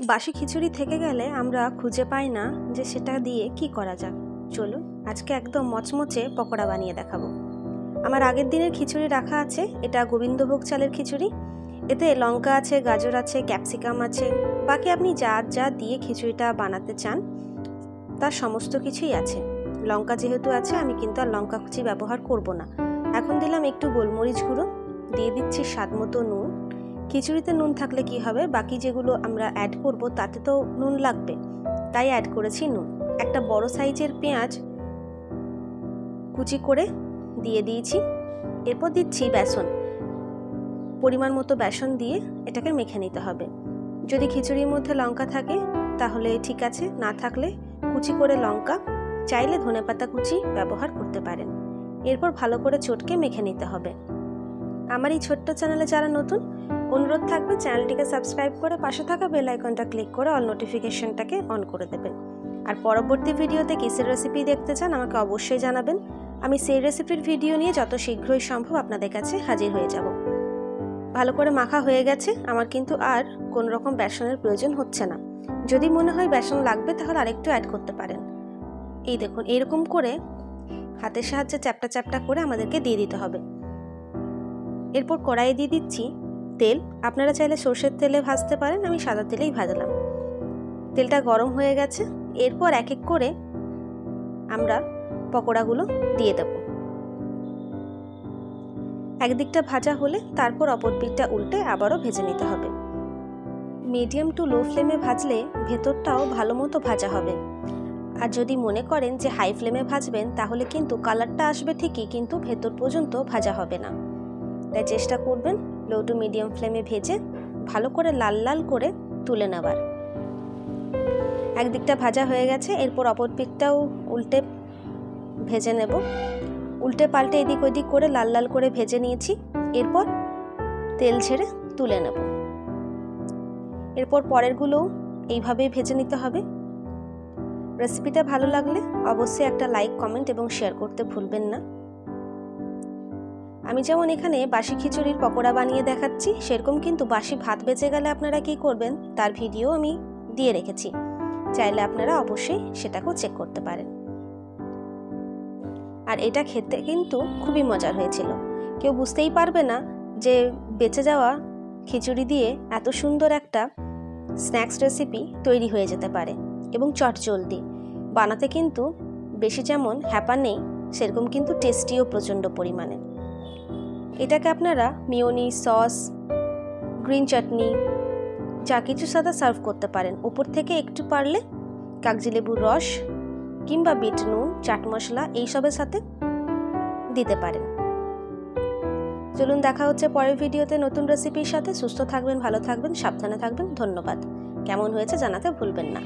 বাসি খিচুড়ি থেকে গেলে আমরা খুঁজে পাই না যে সেটা দিয়ে কি করা যাক। চলুন আজকে একদম মচমচে পকোড়া বানিয়ে দেখাবো। আমার আগের দিনের খিচুড়ি রাখা আছে, এটা গোবিন্দভোগ চালের খিচুড়ি। এতে লঙ্কা আছে, গাজর আছে, ক্যাপসিকাম আছে, বাকি আপনি যা যা দিয়ে খিচুড়িটা বানাতে চান তার সমস্ত কিছুই আছে। লঙ্কা যেহেতু আছে আমি কিন্তু আর লঙ্কা কুচি ব্যবহার করব না। এখন দিলাম একটু গোলমরিচ গুঁড়ো, দিয়ে দিচ্ছি স্বাদ মতো নুন। খিচুড়িতে নুন থাকলে কি হবে, বাকি যেগুলো আমরা অ্যাড করব তাতে তো নুন লাগবে, তাই অ্যাড করেছি নুন। একটা বড় সাইজের পেঁয়াজ কুচি করে দিয়ে দিয়েছি। এরপর দিচ্ছি বেসন, পরিমাণ মতো বেসন দিয়ে এটাকে মেখে নিতে হবে। যদি খিচুড়ির মধ্যে লঙ্কা থাকে তাহলে ঠিক আছে, না থাকলে কুচি করে লঙ্কা, চাইলে ধনেপাতা কুচি ব্যবহার করতে পারেন। এরপর ভালো করে চটকে মেখে নিতে হবে। আমার এই ছোট্ট চ্যানেলে যারা নতুন, অনুরোধ থাকবে চ্যানেলটিকে সাবস্ক্রাইব করে পাশে থাকা বেল আইকনটা ক্লিক করে অল নোটিফিকেশনটাকে অন করে দেবেন। আর পরবর্তী ভিডিওতে কিসের রেসিপি দেখতে চান আমাকে অবশ্যই জানাবেন। আমি সেই রেসিপির ভিডিও নিয়ে যত শীঘ্রই সম্ভব আপনাদের কাছে হাজির হয়ে যাব। ভালো করে মাখা হয়ে গেছে আমার, কিন্তু আর কোনো রকম বেসনের প্রয়োজন হচ্ছে না। যদি মনে হয় বেসন লাগবে তাহলে আরেকটু অ্যাড করতে পারেন। এই দেখুন, এরকম করে হাতের সাহায্যে চ্যাপটা চ্যাপটা করে আমাদেরকে দিয়ে দিতে হবে। এরপর কড়াইয়ে দিয়ে দিচ্ছি তেল। আপনারা চাইলে সর্ষের তেলে ভাজতে পারেন, আমি সাদা তেলেই ভাজলাম। তেলটা গরম হয়ে গেছে, এরপর এক এক করে আমরা পকোড়াগুলো দিয়ে দেব। একদিকটা ভাজা হলে তারপর অপর পিঠটা উল্টে আবারও ভেজে নিতে হবে। মিডিয়াম টু লো ফ্লেমে ভাজলে ভেতরটাও ভালো মতো ভাজা হবে। আর যদি মনে করেন যে হাই ফ্লেমে ভাজবেন তাহলে কিন্তু কালারটা আসবে ঠিকই, কিন্তু ভেতর পর্যন্ত ভাজা হবে না। তাই চেষ্টা করবেন লো টু মিডিয়াম ফ্লেমে ভেজে ভালো করে লাল লাল করে তুলে নেবার। একদিকটা ভাজা হয়ে গেছে, এরপর অপর পিঠটাও উল্টে ভেজে নেব। উল্টে পাল্টে এদিক ওদিক করে লাল লাল করে ভেজে নিয়েছি। এরপর তেল ছেড়ে তুলে নেব। এরপর পরেরগুলোও এইভাবেই ভেজে নিতে হবে। রেসিপিটা ভালো লাগলে অবশ্যই একটা লাইক, কমেন্ট এবং শেয়ার করতে ভুলবেন না। আমি যেমন এখানে বাসি খিচুড়ির পকোড়া বানিয়ে দেখাচ্ছি, সেরকম কিন্তু বাসি ভাত বেঁচে গেলে আপনারা কি করবেন তার ভিডিও আমি দিয়ে রেখেছি, চাইলে আপনারা অবশ্যই সেটাকেও চেক করতে পারেন। আর এটা খেতে কিন্তু খুবই মজার হয়েছিল। কেউ বুঝতেই পারবে না যে বেঁচে যাওয়া খিচুড়ি দিয়ে এত সুন্দর একটা স্ন্যাক্স রেসিপি তৈরি হয়ে যেতে পারে, এবং চটজলদি বানাতে কিন্তু বেশি যেমন হ্যাপা নেই, সেরকম কিন্তু টেস্টিও প্রচণ্ড পরিমাণে। এটাকে আপনারা মিয়োনিজ, সস, গ্রিন চাটনি যা কিছু সাথে সার্ভ করতে পারেন। উপর থেকে একটু পারলে কাগজি লেবুর রস কিংবা বিট নুন, চাট মশলা এইসবের সাথে দিতে পারেন। চলুন দেখা হচ্ছে পরের ভিডিওতে নতুন রেসিপির সাথে। সুস্থ থাকবেন, ভালো থাকবেন, সাবধানে থাকবেন। ধন্যবাদ। কেমন হয়েছে জানাতে ভুলবেন না।